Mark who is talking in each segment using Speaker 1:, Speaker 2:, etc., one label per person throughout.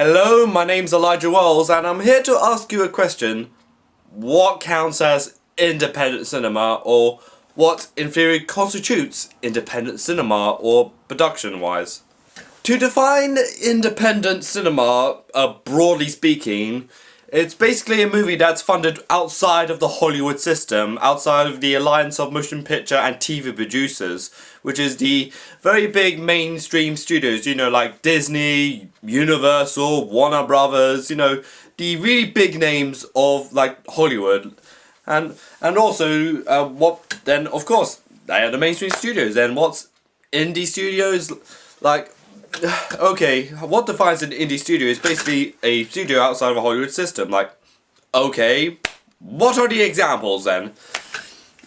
Speaker 1: Hello, my name's Elijah Wells, and I'm here to ask you a question. What counts as independent cinema, or what in theory constitutes independent cinema, or production-wise? To define independent cinema, broadly speaking, it's basically a movie that's funded outside of the Hollywood system, outside of the alliance of motion picture and TV producers, which is the very big mainstream studios, like Disney, Universal, Warner Brothers, the really big names of like Hollywood. And also, what then, of course, they are the mainstream studios. Then what's indie studios? Like, okay, what defines an indie studio is basically a studio outside of a Hollywood system. Like, okay, what are the examples then?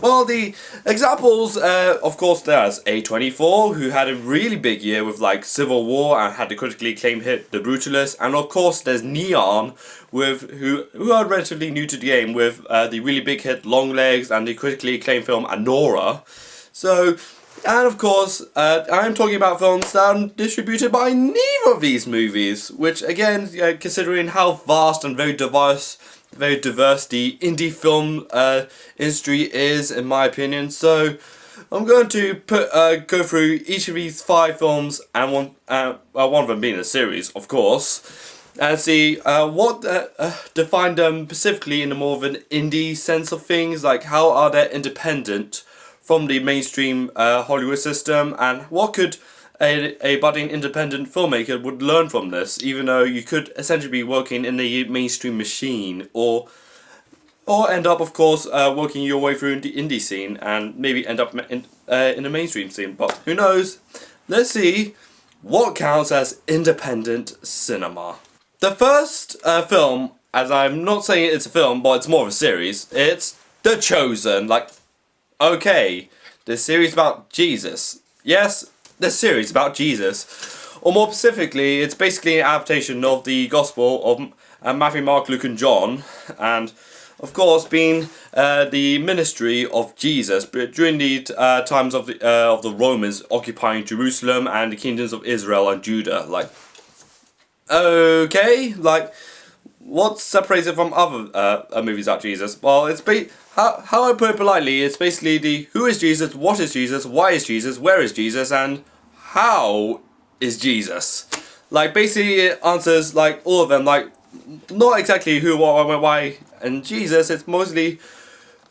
Speaker 1: Well, the examples, of course, there's A24, who had a really big year with like Civil War and had the critically acclaimed hit The Brutalist, and of course there's Neon, with who are relatively new to the game, with the really big hit Longlegs and the critically acclaimed film Anora. So. And of course, I am talking about films that are distributed by neither of these movies, which again, considering how vast and very diverse the indie film industry is, in my opinion. So I'm going to go through each of these 5 films, and one of them being a series, of course, and see what define them specifically in a more of an indie sense of things, like how are they independent from the mainstream Hollywood system, and what could a budding independent filmmaker would learn from this, even though you could essentially be working in the mainstream machine, or end up, of course, working your way through the indie scene and maybe end up in the mainstream scene. But who knows? Let's see what counts as independent cinema. The first film, as I'm not saying it's a film, but it's more of a series, it's The Chosen. Like, okay, this series about Jesus. Yes, this series about Jesus. Or more specifically, it's basically an adaptation of the Gospel of Matthew, Mark, Luke and John. And, of course, being the ministry of Jesus during the times of the Romans occupying Jerusalem and the kingdoms of Israel and Judah. Like, okay, like, what separates it from other movies about Jesus? Well, it's how I put it politely, it's basically the who is Jesus, what is Jesus, why is Jesus, where is Jesus, and how is Jesus. Like, basically it answers like all of them, like not exactly who, what, why, and Jesus. It's mostly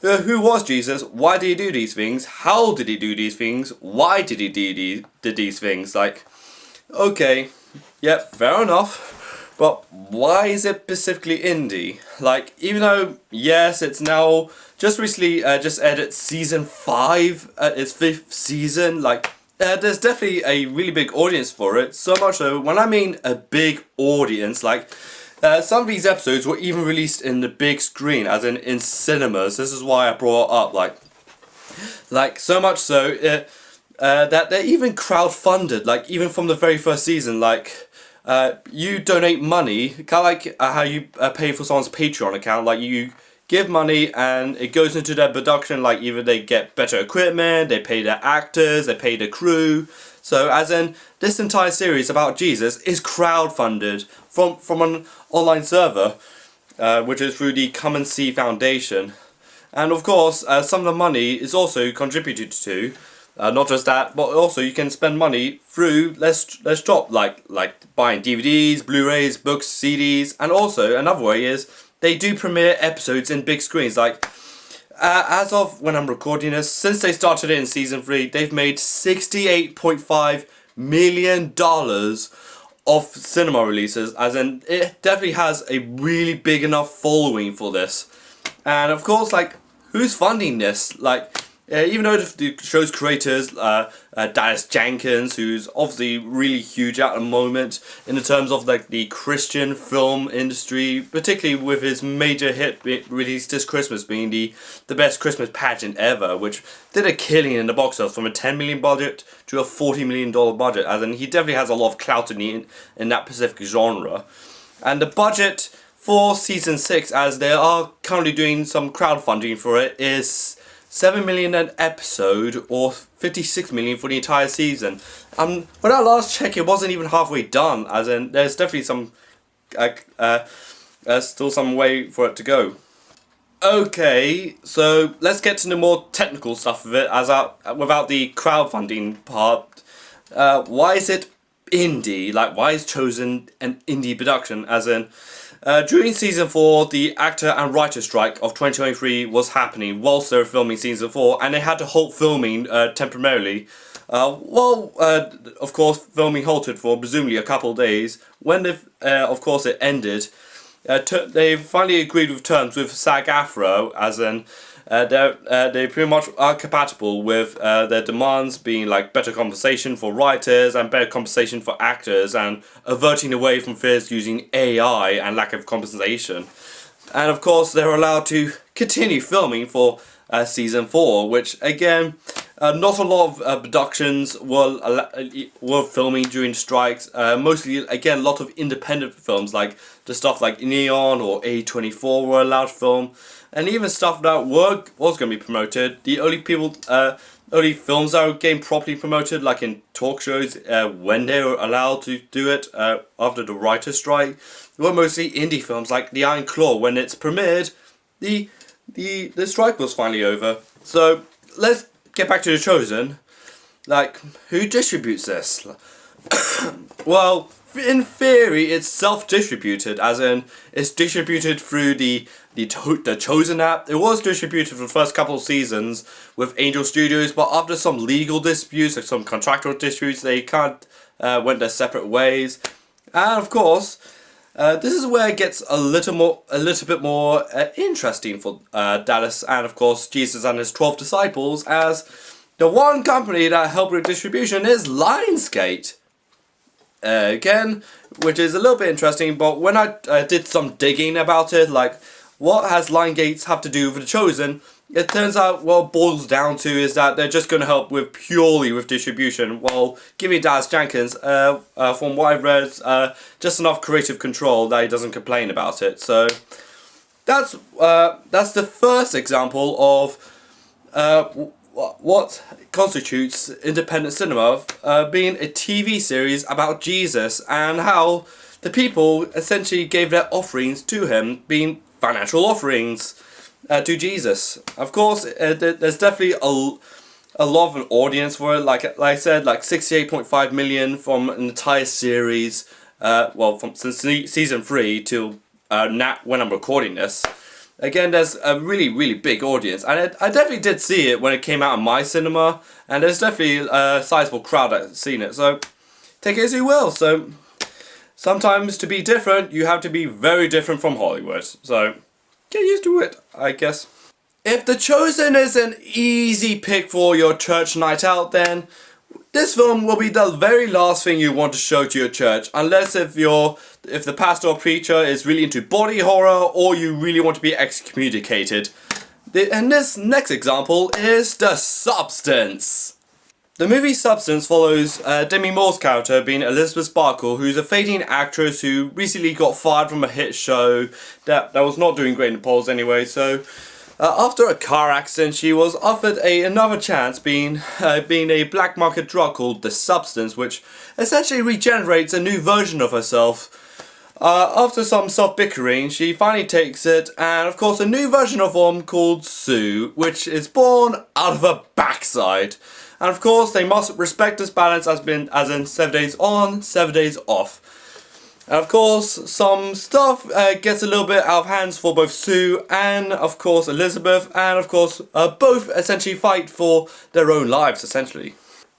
Speaker 1: who was Jesus, why did he do these things, how did he do these things, why did he do these things. Like, okay, yep, fair enough. But why is it specifically indie? Like, even though, yes, it's now just recently just aired season 5, its 5th season, like, there's definitely a really big audience for it. So much so, when I mean a big audience, like, some of these episodes were even released in the big screen, as in cinemas. This is why I brought it up, like so much so, that they're even crowdfunded, like, even from the very first season, like, you donate money, kind of like how you pay for someone's Patreon account. Like, you give money and it goes into their production, like either they get better equipment, they pay their actors, they pay the crew. So as in, this entire series about Jesus is crowdfunded from an online server, which is through the Come and See Foundation. And of course, some of the money is also contributed to. Not just that, but also you can spend money through let's drop like buying DVDs, Blu-rays, books, CDs, and also another way is they do premiere episodes in big screens. Like, as of when I'm recording this, since they started it in season 3, they've made $68.5 million of cinema releases. As in, it definitely has a really big enough following for this. And of course, like, who's funding this? Like, even though the show's creators, Dallas Jenkins, who's obviously really huge at the moment in the terms of like the Christian film industry, particularly with his major hit released this Christmas being the best Christmas pageant ever, which did a killing in the box office from a $10 million budget to a $40 million budget, as in he definitely has a lot of clout in that specific genre. And the budget for season 6, as they are currently doing some crowdfunding for it, is $7 million an episode, or $56 million for the entire season. When I last checked, it wasn't even halfway done, as in there's definitely some still some way for it to go. Okay, so let's get to the more technical stuff of it, without the crowdfunding part. Why is it indie? Like, why is Chosen an indie production? As in, during season 4, the actor and writer strike of 2023 was happening whilst they were filming season 4, and they had to halt filming temporarily. Of course, filming halted for presumably a couple of days. When of course it ended, they finally agreed with terms with SAG-AFTRA, as in they pretty much are compatible with their demands being like better compensation for writers and better compensation for actors, and averting away from fears using AI and lack of compensation. And of course they're allowed to continue filming for season 4, which again, not a lot of productions were filming during strikes. Mostly, again, a lot of independent films like the stuff like Neon or A24 were allowed to film, and even stuff that was going to be promoted. The only films that were getting properly promoted, like in talk shows, when they were allowed to do it after the writer's strike, were mostly indie films like The Iron Claw. When it's premiered, the strike was finally over. So let's get back to The Chosen. Like, who distributes this? Well, in theory, it's self-distributed, as in it's distributed through the Chosen app. It was distributed for the first couple of seasons with Angel Studios, but after some legal disputes, like some contractual disputes, they went their separate ways. And of course, this is where it gets a little bit more interesting for Dallas and of course Jesus and his 12 disciples, as the one company that helped with distribution is Lionsgate. Again, which is a little bit interesting, but when I did some digging about it, like what has Lionsgate have to do with The Chosen, it turns out what it boils down to is that they're just going to help purely with distribution, while giving Dallas Jenkins, from what I've read, just enough creative control that he doesn't complain about it. So that's the first example of what constitutes independent cinema, being a TV series about Jesus and how the people essentially gave their offerings to him, being financial offerings to Jesus. Of course, there's definitely a lot of an audience for it. Like I said, like 68.5 million from an entire series. Since season 3 till now when I'm recording this. Again, there's a really big audience, and I definitely did see it when it came out in my cinema, and there's definitely a sizable crowd that's seen it. So take it as you will. So sometimes to be different, you have to be very different from Hollywood. So get used to it, I guess. If The Chosen is an easy pick for your church night out, then this film will be the very last thing you want to show to your church, unless if the pastor or preacher is really into body horror or you really want to be excommunicated. And this next example is The Substance. The movie Substance follows Demi Moore's character being Elizabeth Sparkle, who's a fading actress who recently got fired from a hit show that was not doing great in the polls anyway. So after a car accident, she was offered another chance, being a black market drug called The Substance, which essentially regenerates a new version of herself. After some self-bickering, she finally takes it, and of course a new version of one called Sue, which is born out of her backside. And of course, they must respect this balance as in 7 days on, 7 days off. And of course, some stuff gets a little bit out of hands for both Sue and of course Elizabeth, and of course both essentially fight for their own lives, essentially.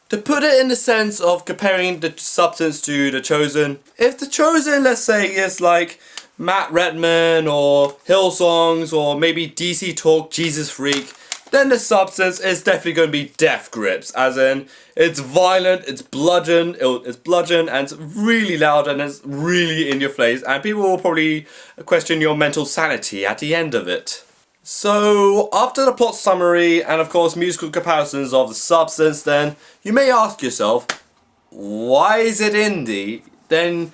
Speaker 1: To put it in the sense of comparing The Substance to The Chosen, if The Chosen, let's say, is like Matt Redman or Hillsongs or maybe DC Talk Jesus Freak, then The Substance is definitely going to be Death Grips, as in it's violent, it's bludgeon, and it's really loud and it's really in your face, and people will probably question your mental sanity at the end of it. So after the plot summary and of course musical comparisons of The Substance, then you may ask yourself, why is it indie? Then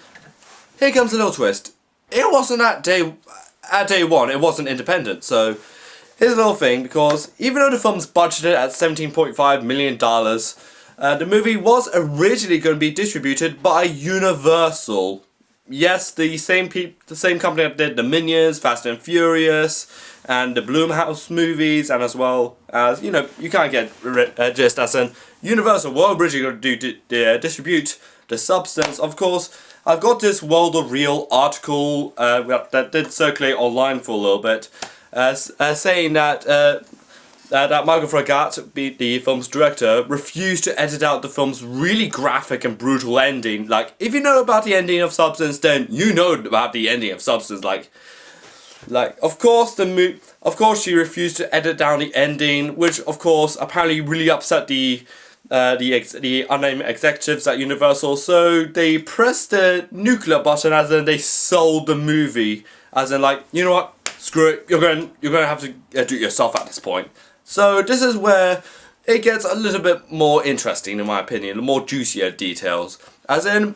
Speaker 1: here comes a little twist. It wasn't at day one, it wasn't independent, so here's a little thing, because even though the film's budgeted at $17.5 million, the movie was originally going to be distributed by Universal. yes, the same company that did the Minions, Fast and Furious, and the Blumhouse movies, and as well as, you know, you can't get just as in Universal were originally going to distribute the Substance. Of course, I've got this World of Real article that did circulate online for a little bit, saying that Michael Fragat, the film's director, refused to edit out the film's really graphic and brutal ending. Like, if you know about the ending of Substance, then you know about the ending of Substance. Like, of course, she refused to edit down the ending, which, of course, apparently really upset the unnamed executives at Universal. So they pressed the nuclear button, as in they sold the movie. As in, like, you know what? Screw it. You're going to have to do it yourself at this point. So this is where it gets a little bit more interesting, in my opinion, more juicier details. As in,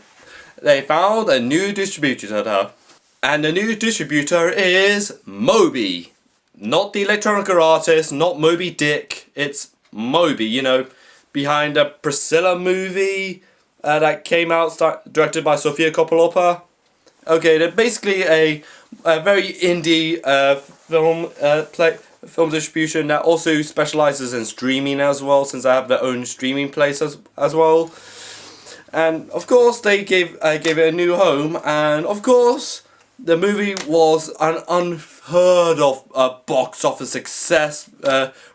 Speaker 1: they found a new distributor, and the new distributor is Moby. Not the electronic artist, not Moby Dick, it's Moby, you know, behind the Priscilla movie that came out, directed by Sofia Coppola. Okay, they're basically a very indie film distribution that also specializes in streaming as well, since they have their own streaming place as well. And of course, they gave it a new home, and of course, the movie was an unheard of box office success,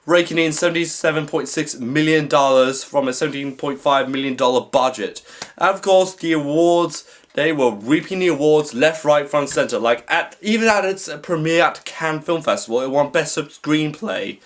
Speaker 1: raking in $77.6 million from a $17.5 million budget. And of course, the awards, they were reaping the awards left, right, front, center. Like, even at its premiere at Cannes Film Festival, it won Best Screenplay.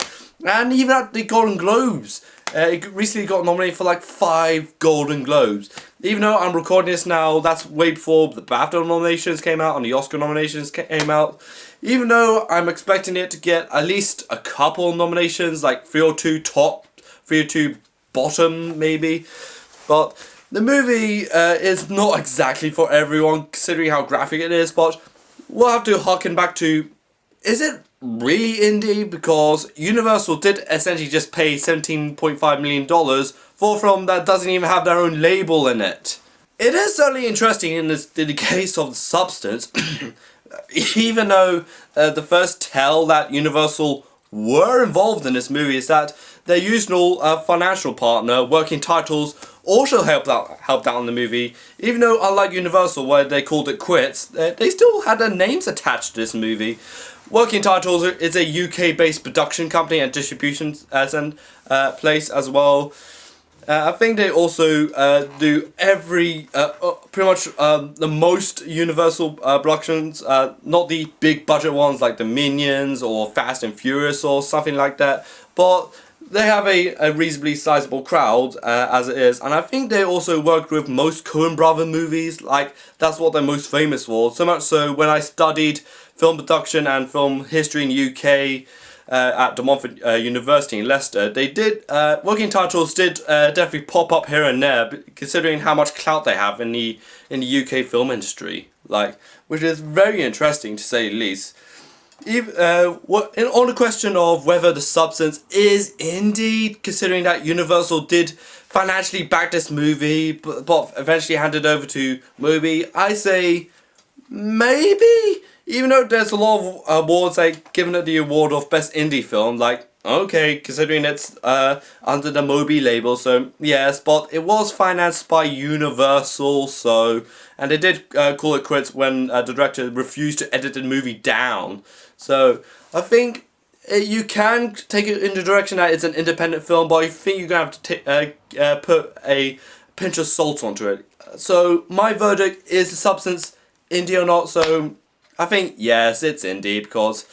Speaker 1: And even at the Golden Globes, it recently got nominated for like 5 Golden Globes. Even though I'm recording this now, that's way before the BAFTA nominations came out and the Oscar nominations came out. Even though I'm expecting it to get at least a couple nominations, like 3 or 2 top, 3 or 2 bottom maybe. But the movie is not exactly for everyone, considering how graphic it is, but we'll have to harken back to, is it really indie? Because Universal did essentially just pay $17.5 million for a film that doesn't even have their own label in it. It is certainly interesting in the case of Substance, even though the first tell that Universal were involved in this movie is that their usual financial partner, Working Titles, also helped out in the movie. Even though, unlike Universal, where they called it quits, they still had their names attached to this movie. Working Titles is a UK-based production company and distribution place as well. I think they also do pretty much the most Universal productions, not the big budget ones like the Minions or Fast and Furious or something like that, but they have a reasonably sizable crowd as it is, and I think they also worked with most Coen Brother movies. Like, that's what they're most famous for. So much so, when I studied film production and film history in the UK at De Montfort University in Leicester, Working Titles did definitely pop up here and there, considering how much clout they have in the UK film industry. Like, which is very interesting to say the least. On the question of whether The Substance is indie, considering that Universal did financially back this movie, but eventually handed over to Moby, I say maybe. Even though there's a lot of awards, like giving it the award of Best Indie Film, like, okay, considering it's under the Moby label, so yes, but it was financed by Universal, so, and they did call it quits when the director refused to edit the movie down. So I think you can take it in the direction that it's an independent film, but I think you're going to have to put a pinch of salt onto it. So my verdict is The Substance indie or not, so I think yes, it's indie, because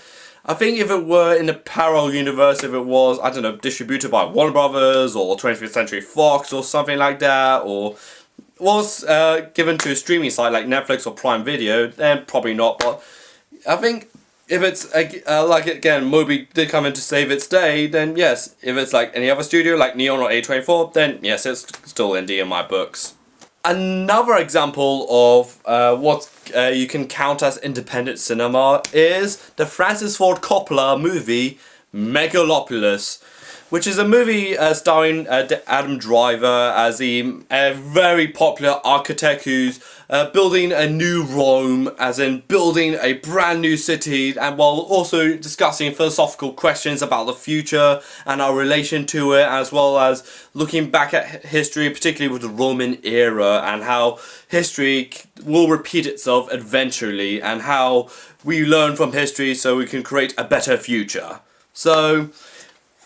Speaker 1: I think if it were in a parallel universe, if it was, I don't know, distributed by Warner Brothers or 20th Century Fox or something like that, or was given to a streaming site like Netflix or Prime Video, then probably not. But I think if it's, like, again, Moby did come in to save its day, then yes. If it's like any other studio, like Neon or A24, then yes, it's still indie in my books. Another example of what you can count as independent cinema is the Francis Ford Coppola movie Megalopolis. which is a movie starring Adam Driver as a very popular architect who's building a new Rome, as in building a brand new city, and while also discussing philosophical questions about the future and our relation to it, as well as looking back at history, particularly with the Roman era, and how history will repeat itself eventually, and how we learn from history so we can create a better future. So,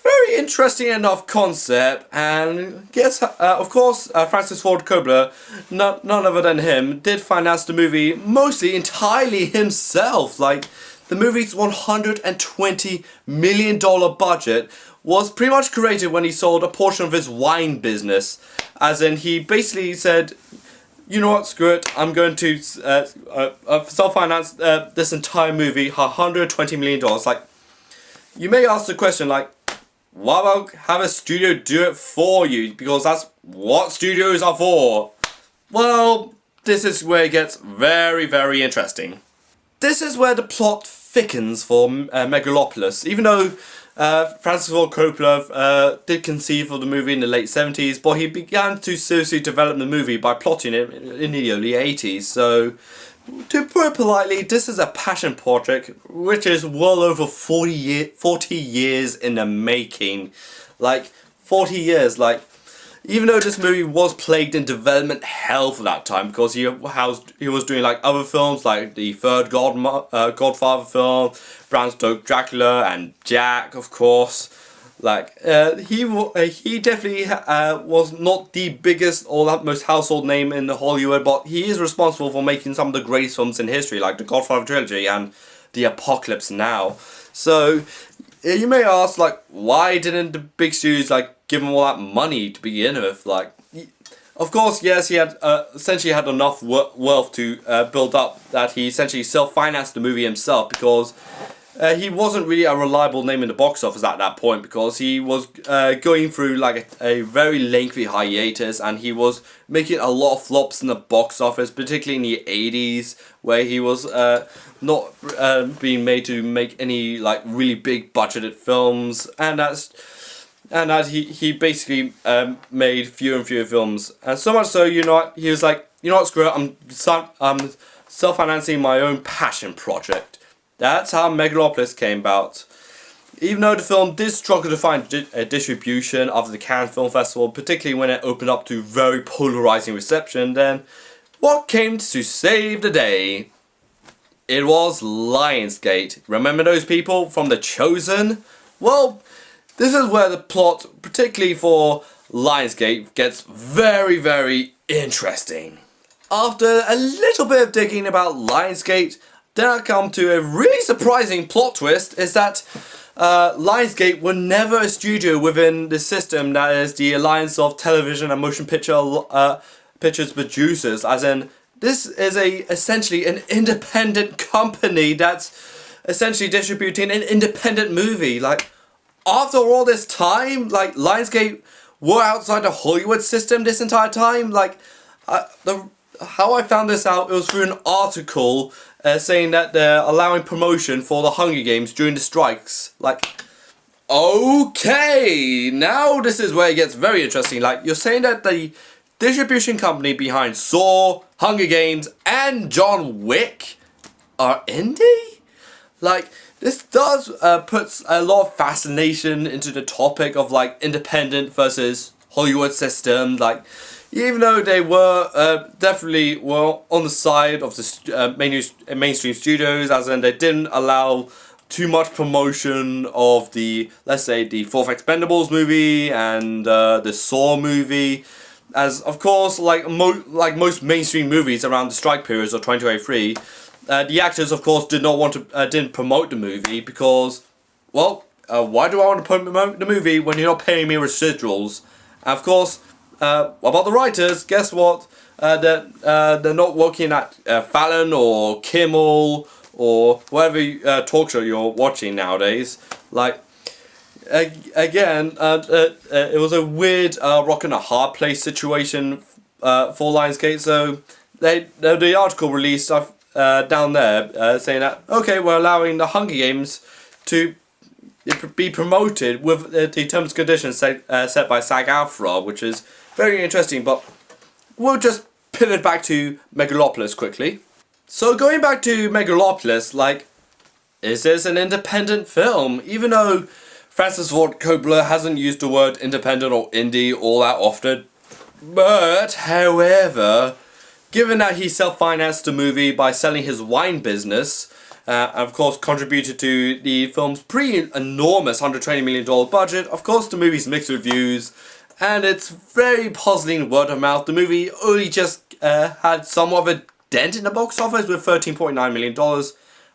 Speaker 1: very interesting enough concept, and yes, of course, Francis Ford Coppola, none other than him, did finance the movie mostly entirely himself. Like, the movie's $120 million budget was pretty much created when he sold a portion of his wine business, as in he basically said, you know what, screw it, I'm going to self-finance this entire movie, $120 million. Like, you may ask the question, like, why about have a studio do it for you? Because that's what studios are for. Well, this is where it gets very, very interesting. This is where the plot thickens for Megalopolis. Even though Francis Ford Coppola did conceive of the movie in the late 70s, but he began to seriously develop the movie by plotting it in the early 80s. So, to put it politely, this is a passion project which is well over 40 years in the making. Like, 40 years, like, even though this movie was plagued in development hell for that time, because he was doing like other films like the third Godfather film, Bram Stoker Dracula, and Jack, of course. Like, he definitely was not the biggest or that most household name in Hollywood, but he is responsible for making some of the greatest films in history, like the Godfather trilogy and The Apocalypse Now. So, you may ask, like, why didn't the big studios, like, give him all that money to begin with? Like, of course, yes, he had essentially had enough wealth to build up that he essentially self-financed the movie himself, because he wasn't really a reliable name in the box office at that point, because he was going through like a very lengthy hiatus, and he was making a lot of flops in the box office, particularly in the 80s, where he was not being made to make any like really big budgeted films, and that he basically made fewer and fewer films, and so much so, you know what, he was like, you know what, screw it, I'm self-financing my own passion project. That's how Megalopolis came about. Even though the film did struggle to find a distribution after the Cannes Film Festival, particularly when it opened up to very polarizing reception, then what came to save the day? It was Lionsgate. Remember those people from The Chosen? Well, this is where the plot, particularly for Lionsgate, gets very, very interesting. After a little bit of digging about Lionsgate, then I come to a really surprising plot twist, is that Lionsgate were never a studio within the system that is the Alliance of Television and Motion Pictures Producers, as in, this is essentially an independent company that's essentially distributing an independent movie. Like, after all this time, like, Lionsgate were outside the Hollywood system this entire time. Like, how I found this out, it was through an article saying that they're allowing promotion for the Hunger Games during the strikes. Like, okay, now this is where it gets very interesting. Like, you're saying that the distribution company behind Saw, Hunger Games, and John Wick are indie? Like, this does puts a lot of fascination into the topic of, like, independent versus Hollywood system. Like, even though they were definitely on the side of the mainstream studios, as in they didn't allow too much promotion of the, let's say, the Fourth Expendables movie and the Saw movie, as of course, like most mainstream movies around the strike periods of 2023, the actors of course didn't promote the movie because, well, why do I want to promote the movie when you're not paying me residuals? And of course, what about the writers? Guess what? They're not working at Fallon or Kimmel or whatever talk show you're watching nowadays. Like, again, it was a weird rock and a hard place situation for Lionsgate. So the article released down there saying that, okay, we're allowing the Hunger Games to it be promoted with the terms and conditions set by SAG-AFTRA, which is very interesting. But we'll just pivot back to Megalopolis quickly. So going back to Megalopolis, like, is this an independent film? Even though Francis Ford Coppola hasn't used the word independent or indie all that often. But, however, given that he self-financed the movie by selling his wine business, and of course contributed to the film's enormous $120 million budget, of course the movie's mixed reviews, and it's very puzzling word of mouth. The movie only just had somewhat of a dent in the box office with $13.9 million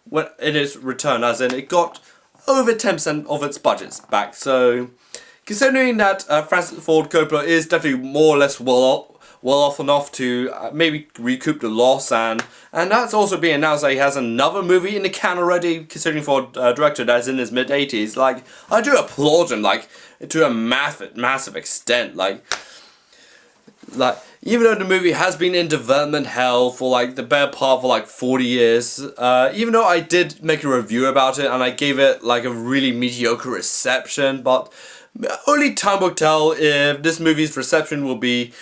Speaker 1: when in its return, as in it got over 10% of its budgets back. So, considering that Francis Ford Coppola is definitely more or less well off enough to maybe recoup the loss, and that's also being announced that he has another movie in the can already, considering for a director that's in his mid-80s. Like, I do applaud him, like, to a massive extent. Like, even though the movie has been in development hell for like the better part for like 40 years, even though I did make a review about it and I gave it like a really mediocre reception, but only time will tell if this movie's reception will be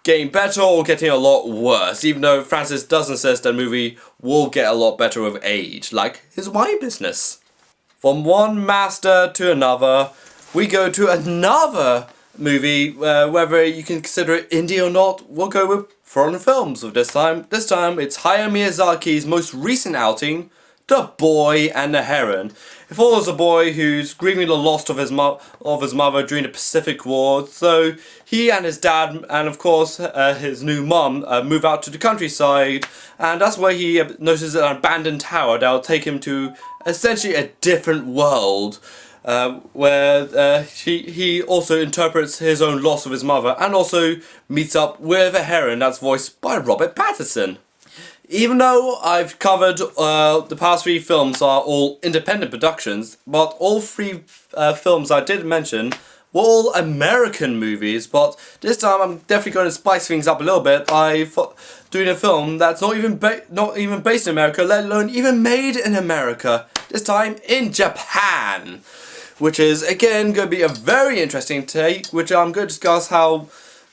Speaker 1: getting better or getting a lot worse, even though Francis does insist that the movie will get a lot better with age, like his wine business. From one master to another, we go to another movie, whether you can consider it indie or not. We'll go with foreign films of this time. This time it's Hayao Miyazaki's most recent outing, The Boy and the Heron. It follows a boy who's grieving the loss of his mother during the Pacific War, so he and his dad and of course his new mum move out to the countryside, and that's where he notices an abandoned tower that will take him to essentially a different world. Where he also interprets his own loss of his mother and also meets up with a heron that's voiced by Robert Pattinson. Even though I've covered the past three films are all independent productions, but all three films I did mention were all American movies, but this time I'm definitely going to spice things up a little bit by doing a film that's not even based in America, let alone even made in America. This time in Japan. Which is, again, going to be a very interesting take, which I'm going to discuss how,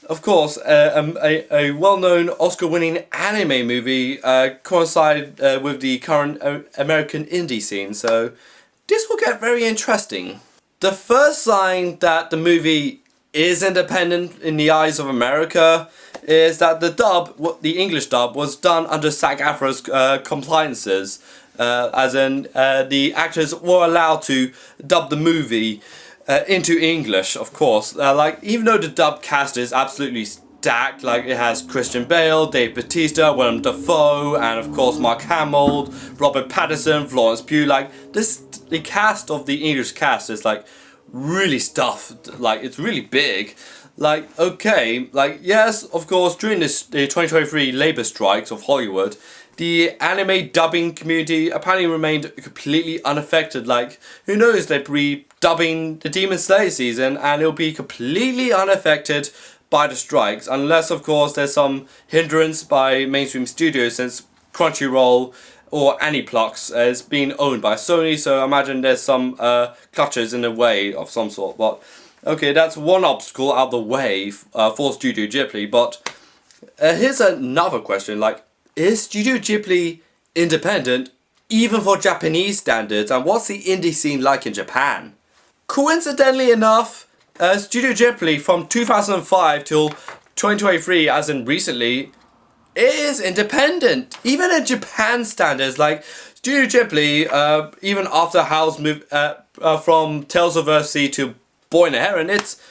Speaker 1: of course, a well-known Oscar-winning anime movie coincided with the current American indie scene. So, this will get very interesting. The first sign that the movie is independent in the eyes of America is that the English dub, was done under SAG-AFTRA's compliances. As in, the actors were allowed to dub the movie into English, of course. Like, even though the dub cast is absolutely stacked, like it has Christian Bale, Dave Bautista, Willem Dafoe, and of course Mark Hamill, Robert Pattinson, Florence Pugh. Like, the cast of the English cast is like really stuffed. Like, it's really big. Like, okay, like, yes, of course, during the 2023 labor strikes of Hollywood, the anime dubbing community apparently remained completely unaffected. Like, who knows, they'd be dubbing the Demon Slayer season and it'll be completely unaffected by the strikes, unless, of course, there's some hindrance by mainstream studios, since Crunchyroll or Aniplex is being owned by Sony, so I imagine there's some clutches in the way of some sort. But, okay, that's one obstacle out of the way for Studio Ghibli, but here's another question, like, is Studio Ghibli independent even for Japanese standards, and what's the indie scene like in Japan? Coincidentally enough, Studio Ghibli from 2005 till 2023, as in recently, is independent. Even in Japan standards, like Studio Ghibli, even after Howl's move from Tales of Earthsea to Boy and the Heron, it's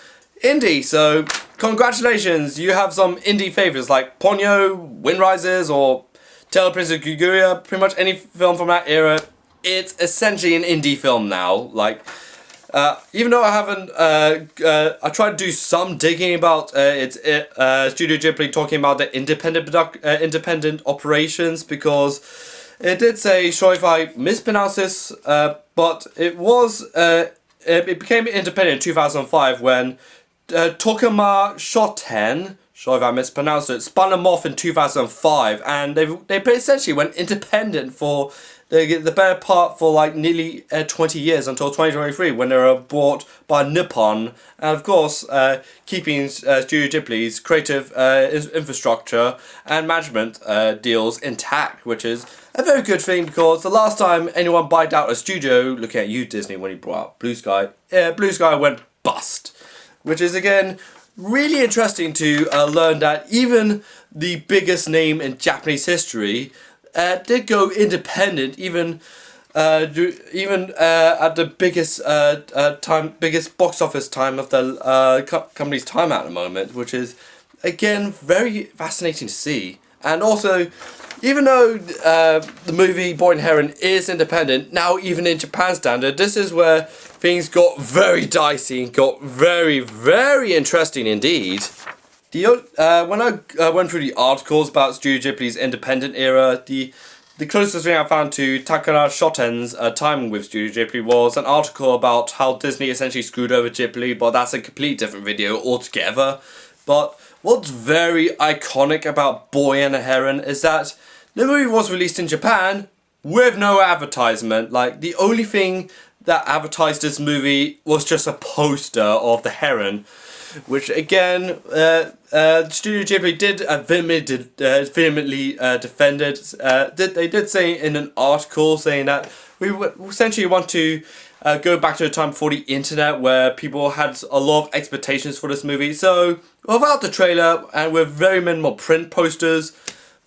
Speaker 1: indie, so congratulations, you have some indie favourites like Ponyo, Wind Rises, or Tale of Princess Kaguya. Pretty much any film from that era, it's essentially an indie film now. Like, even though I haven't, I tried to do some digging about Studio Ghibli talking about the independent operations, because it did say, sure if I mispronounce this, but it was, it became independent in 2005 when Tokuma sorry if I mispronounced it, spun them off in 2005, and they essentially went independent for the better part for like nearly 20 years until 2023 when they were bought by Nippon, and of course keeping Studio Ghibli's creative infrastructure and management deals intact, which is a very good thing, because the last time anyone bought out a studio, looking at you Disney when you brought out Blue Sky, Blue Sky went bust, which is again really interesting to learn that even the biggest name in Japanese history did go independent, even at the biggest box office time of the company's time at the moment, which is again very fascinating to see. And also, even though the movie Boy and Heron is independent, now even in Japan standard, this is where things got very dicey and got very, very interesting indeed. When I went through the articles about Studio Ghibli's independent era, the closest thing I found to Takara Shoten's time with Studio Ghibli was an article about how Disney essentially screwed over Ghibli, but that's a completely different video altogether. But what's very iconic about Boy and the Heron is that the movie was released in Japan with no advertisement. Like, the only thing that advertised this movie was just a poster of the heron, which again, Studio Ghibli did vehemently defended. They did say in an article saying that we essentially want to go back to a time before the internet where people had a lot of expectations for this movie. So without the trailer and with very minimal print posters,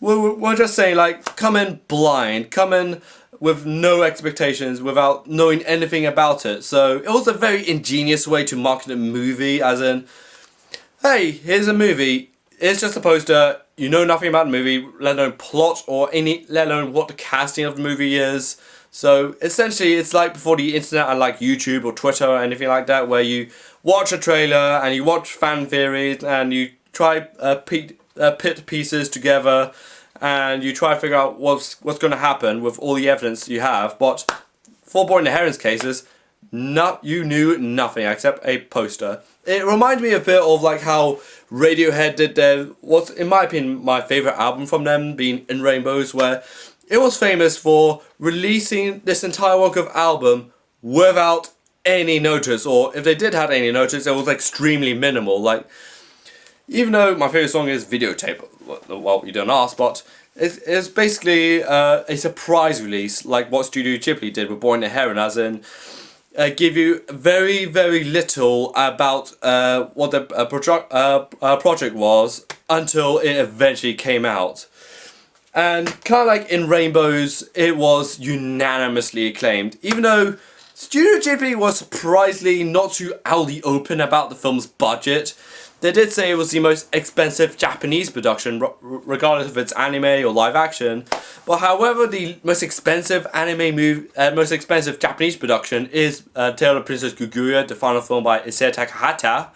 Speaker 1: we're just saying, like, come in blind, come in with no expectations, without knowing anything about it. So it was a very ingenious way to market a movie, as in, hey, here's a movie, it's just a poster, you know nothing about the movie, let alone plot or let alone what the casting of the movie is. So essentially it's like before the internet and like YouTube or Twitter or anything like that, where you watch a trailer and you watch fan theories and you try pit pieces together and you try to figure out what's going to happen with all the evidence you have. But for Boy and the Heron's cases, you knew nothing except a poster. It reminded me a bit of like how Radiohead did what's in my opinion my favourite album from them, being In Rainbows, where it was famous for releasing this entire work of album without any notice, or if they did have any notice, it was extremely minimal. Like, even though my favourite song is Videotape, well, you don't ask, but it's basically a surprise release, like what Studio Ghibli did with Boy and the Heron, as in give you very, very little about what the project was until it eventually came out. And kind of like In Rainbows, it was unanimously acclaimed, even though Studio Ghibli was surprisingly not too out the open about the film's budget. They did say it was the most expensive Japanese production, regardless if it's anime or live action. But however, the most expensive most expensive Japanese production is Tale of Princess Kaguya, the final film by Issei Takahata,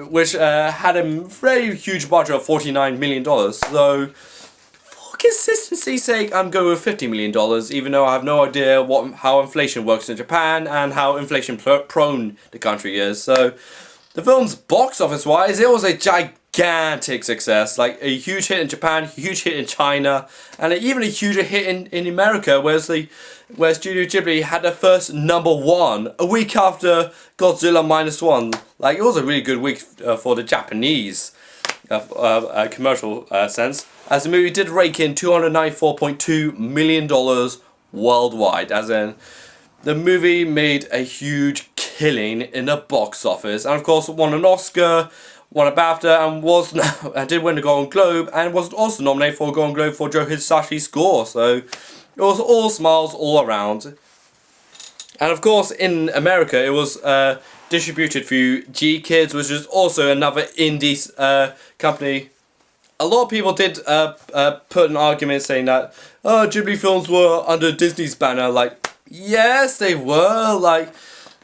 Speaker 1: which had a very huge budget of $49 million. So, for consistency's sake, I'm going with $50 million, even though I have no idea how inflation works in Japan and how inflation prone the country is. So, the film's box office wise, it was a gigantic success, like a huge hit in Japan, huge hit in China, and even a huger hit in America, where Studio Ghibli had their first #1 a week after Godzilla -1. Like, it was a really good week for the Japanese commercial sense, as the movie did rake in $294.2 million worldwide, as in the movie made a huge killing in the box office, and of course won an Oscar, won a BAFTA, and did win the Golden Globe, and was also nominated for a Golden Globe for Joe Hisayashi's score. So it was all smiles all around. And of course in America it was distributed through G Kids, which is also another indie company. A lot of people did put an argument saying that Ghibli films were under Disney's banner. Like, yes, they were. Like,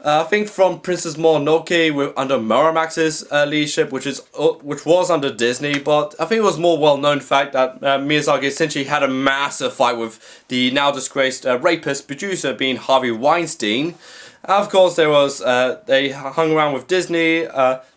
Speaker 1: I think from Princess Mononoke under Miramax's leadership, which was under Disney, but I think it was more well-known fact that Miyazaki essentially had a massive fight with the now disgraced rapist producer being Harvey Weinstein. Of course, there was they hung around with Disney.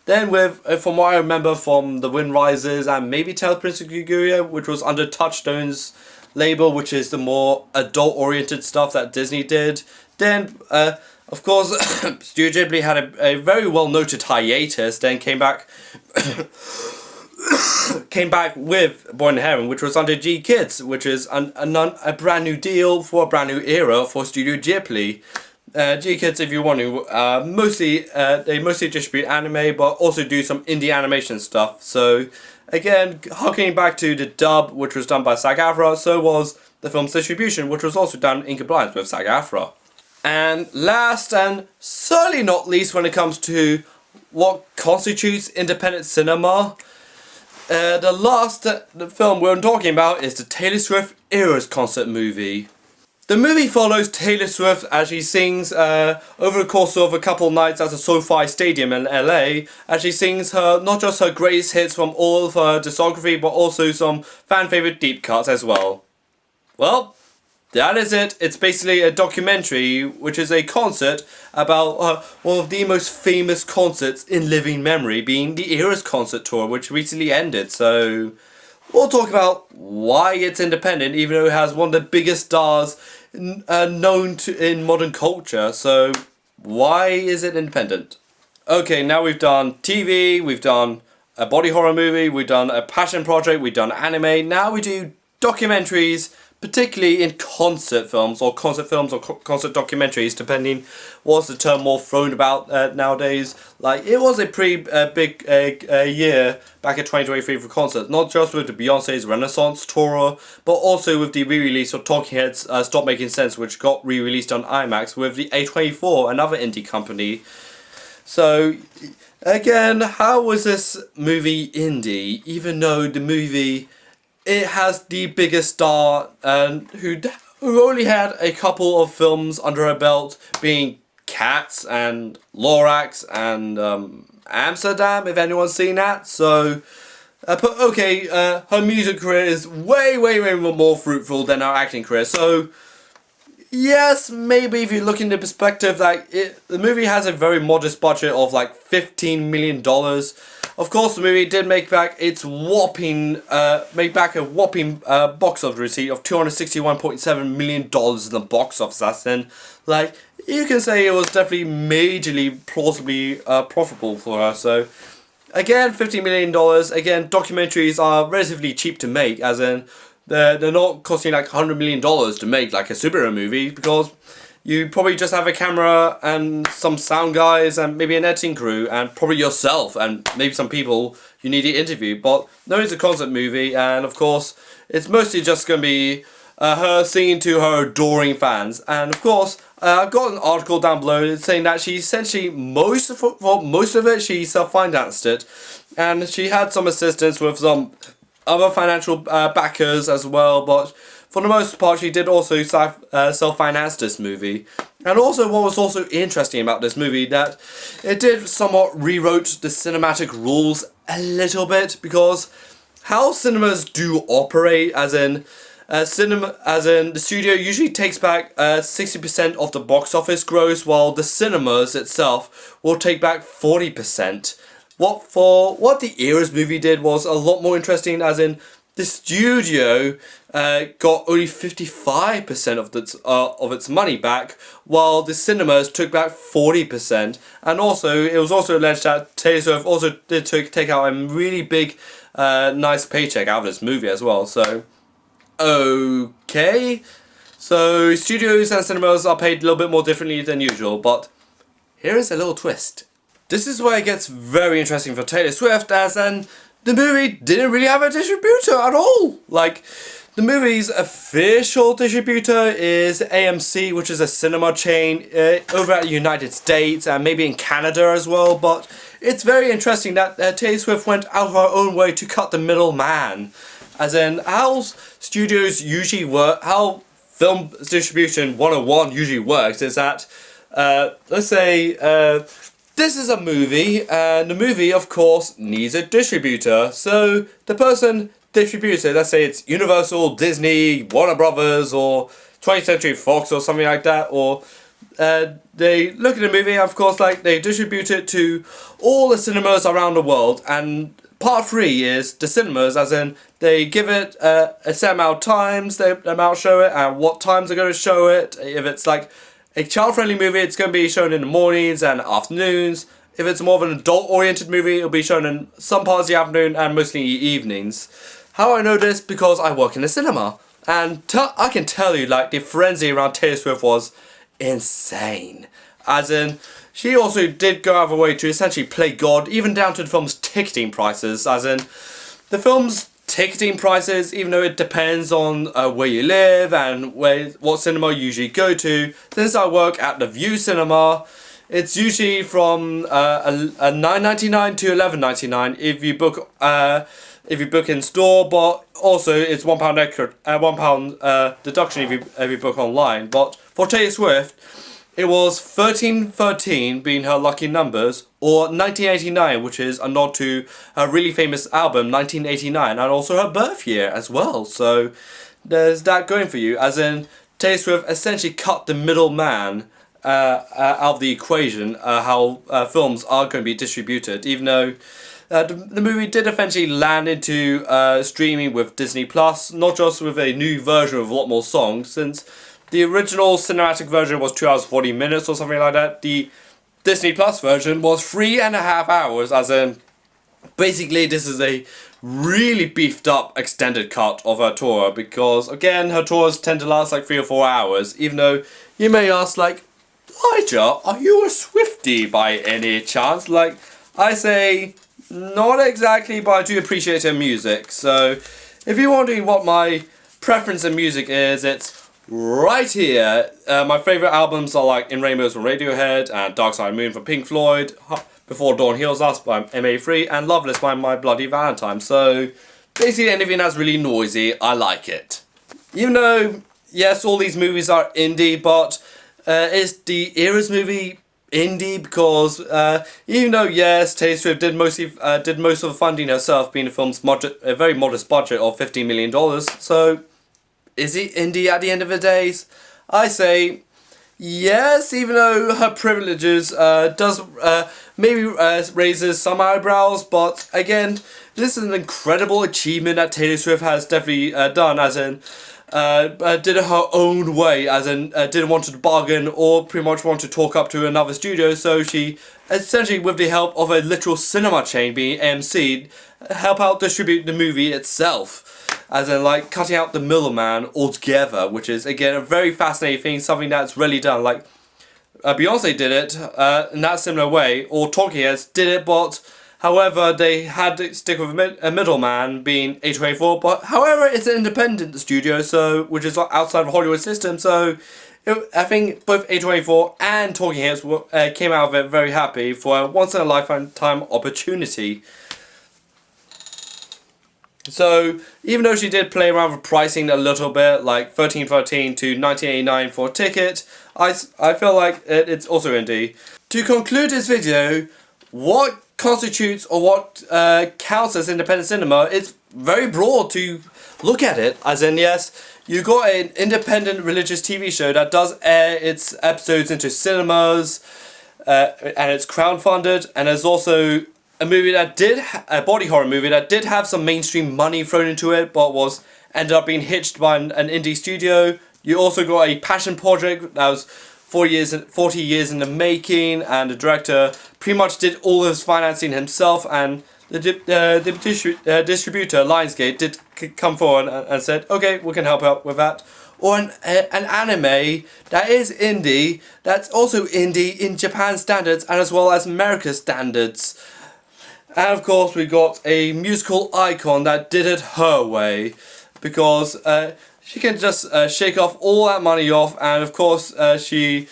Speaker 1: Then with, from what I remember from The Wind Rises and maybe Tale of Prince of Kaguya, which was under Touchstone's label, which is the more adult-oriented stuff that Disney did. Then, of course, Studio Ghibli had a very well-noted hiatus, then came back with Boy and the Heron, which was under G Kids, which is a brand new deal for a brand new era for Studio Ghibli. G Kids, if you want to, they mostly distribute anime, but also do some indie animation stuff. So, again, harkening back to the dub, which was done by SAG-AFTRA, so was the film's distribution, which was also done in compliance with SAG-AFTRA. And last and certainly not least when it comes to what constitutes independent cinema, the last film we're talking about is the Taylor Swift Eras concert movie. The movie follows Taylor Swift as she sings over the course of a couple of nights at the SoFi Stadium in LA, as she sings not just her greatest hits from all of her discography, but also some fan favorite deep cuts as well. Well, that is it. It's basically a documentary, which is a concert about one of the most famous concerts in living memory, being the Eras concert tour, which recently ended. So we'll talk about why it's independent, even though it has one of the biggest stars known in modern culture. So why is it independent? Okay, now we've done TV, we've done a body horror movie, we've done a passion project, we've done anime. Now we do documentaries, particularly in concert films or concert documentaries, depending what's the term more thrown about nowadays. Like, it was a pretty big year back in 2023 for concerts, not just with the Beyonce's Renaissance tour, but also with the re-release of Talking Heads' Stop Making Sense, which got re-released on IMAX with the A24, another indie company. So, again, how was this movie indie, even though the movie, it has the biggest star who only had a couple of films under her belt, being Cats and Lorax and Amsterdam, if anyone's seen that. So, but okay, her music career is way more fruitful than her acting career. So, yes, maybe if you look in the perspective that the movie has a very modest budget of like $15 million. Of course, the movie did make back a whopping box office receipt of $261.7 million in the box office. That's then, like, you can say it was definitely majorly plausibly profitable for her. So, again, $15 million. Again, documentaries are relatively cheap to make, as in they're not costing like $100 million to make, like a superhero movie, because you probably just have a camera and some sound guys and maybe an editing crew and probably yourself and maybe some people you need to interview. But no, it's a concert movie, and of course it's mostly just going to be her singing to her adoring fans. And of course, I've got an article down below saying that she essentially, most of it, she self-financed it, and she had some assistance with some other financial backers as well, but for the most part, she did also self-finance this movie. And also, what was also interesting about this movie, that it did somewhat rewrote the cinematic rules a little bit, because how cinemas do operate, as in the studio usually takes back 60% of the box office gross, while the cinemas itself will take back 40%. What the Eras movie did was a lot more interesting, as in the studio got only 55% of its money back, while the cinemas took back 40%. And also, it was also alleged that Taylor Swift also did take out a really big, nice paycheck out of this movie as well. So, okay. So, studios and cinemas are paid a little bit more differently than usual, but here is a little twist. This is where it gets very interesting for Taylor Swift, as in the movie didn't really have a distributor at all. Like, the movie's official distributor is AMC, which is a cinema chain over at the United States and maybe in Canada as well. But it's very interesting that Taylor Swift went out of her own way to cut the middleman. As in, how studios usually work, how film distribution 101 usually works is that let's say this is a movie, and the movie, of course, needs a distributor. So the person distributes it. Let's say it's Universal, Disney, Warner Brothers, or 20th Century Fox, or something like that. Or they look at the movie, and of course, like they distribute it to all the cinemas around the world. And part 3 is the cinemas, as in they give it a set amount of times they show it, and what times they're going to show it. If it's like a child-friendly movie, it's going to be shown in the mornings and afternoons. If it's more of an adult-oriented movie, it'll be shown in some parts of the afternoon and mostly evenings. How I know this? Because I work in a cinema. And I can tell you, like, the frenzy around Taylor Swift was insane. As in, she also did go out of her way to essentially play God, even down to the film's ticketing prices. As in, the film's ticketing prices, even though it depends on where you live and what cinema you usually go to. Since I work at the View Cinema, it's usually from a $9.99 to $11.99 if you book in store, but also it's £1 extra, £1 deduction if you book online. But for Taylor Swift, it was 1313 being her lucky numbers, or 1989, which is a nod to her really famous album 1989, and also her birth year as well. So there's that going for you, as in Taylor Swift essentially cut the middleman out of the equation, how films are going to be distributed, even though the movie did eventually land into streaming with Disney Plus, not just with a new version with a lot more songs, since the original cinematic version was 2 hours 40 minutes or something like that. The Disney Plus version was 3.5 hours, as in basically this is a really beefed up extended cut of her tour, because again her tours tend to last like 3 or 4 hours, even though you may ask, like, Elijah, are you a Swiftie by any chance? Like, I say not exactly, but I do appreciate her music. So if you're wondering what my preference in music is, it's right here. My favourite albums are like In Rainbows from Radiohead, and Dark Side of the Moon from Pink Floyd, Before Dawn Heals Us by MA3, and Loveless by My Bloody Valentine. So basically anything that's really noisy, I like it. Even though, yes, all these movies are indie, but is the Eras movie indie? Because even though, yes, Taylor Swift did most of the funding herself, being the film's a very modest budget of $15 million, so is it indie at the end of the days? I say yes, even though her privileges does maybe raises some eyebrows, but again, this is an incredible achievement that Taylor Swift has definitely done, as in did it her own way, as in didn't want to bargain or pretty much want to talk up to another studio, so she essentially, with the help of a literal cinema chain being AMC, help out distribute the movie itself, as in like cutting out the middleman altogether, which is again a very fascinating thing, something that's really done. Like Beyonce did it in that similar way, or Talking Heads did it, but however they had to stick with a middleman being A24. But however, it's an independent studio, so which is outside of Hollywood system. So I think both A24 and Talking Heads came out of it very happy for a once in a lifetime opportunity. So even though she did play around with pricing a little bit, like $13.13 to $19.89 for a ticket, I feel like it's also indie. To conclude this video, what constitutes or what counts as independent cinema? It's very broad to look at it, as in, yes, you got an independent religious TV show that does air its episodes into cinemas, and it's crowdfunded, and there's also a movie that did, a body horror movie that did have some mainstream money thrown into it, but ended up being hitched by an indie studio. You also got a passion project that was 40 years in the making, and the director pretty much did all of his financing himself, and the distributor, Lionsgate, did come forward and said, okay, we can help out with that. Or an anime that is indie, that's also indie in Japan standards and as well as America standards. And of course we got a musical icon that did it her way, because she can just shake off all that money off, and of course she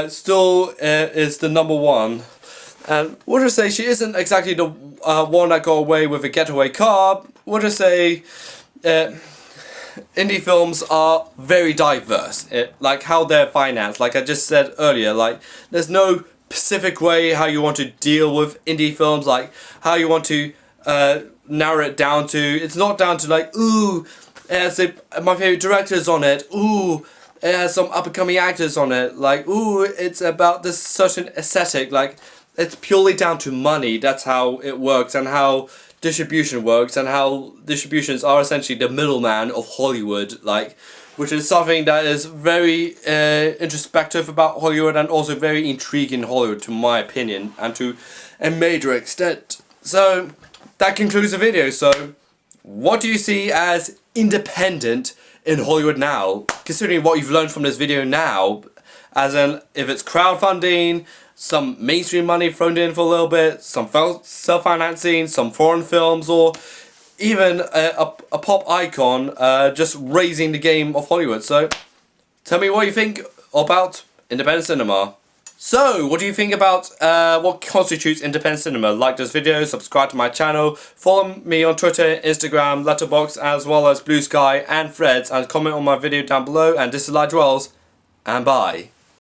Speaker 1: still is the number one. And we'll just say she isn't exactly the one that got away with a getaway car. We'll just say indie films are very diverse. Like how they're financed, like I just said earlier, like there's no specific way how you want to deal with indie films, like how you want to narrow it down to. It's not down to like, ooh, it has my favorite directors on it, ooh, it has some up and coming actors on it, like, ooh, it's about this certain aesthetic. Like, it's purely down to money. That's how it works, and how distribution works, and how distributions are essentially the middleman of Hollywood, like, which is something that is very introspective about Hollywood, and also very intriguing in Hollywood, to my opinion, and to a major extent. So that concludes the video. So what do you see as independent in Hollywood now, considering what you've learned from this video now, as in if it's crowdfunding, some mainstream money thrown in for a little bit, some self-financing, some foreign films, or even a pop icon just raising the game of Hollywood. So tell me what you think about independent cinema. So, what do you think about what constitutes independent cinema? Like this video, subscribe to my channel, follow me on Twitter, Instagram, Letterboxd, as well as Blue Sky and Threads, and comment on my video down below. And this is Elijah Wells, and bye.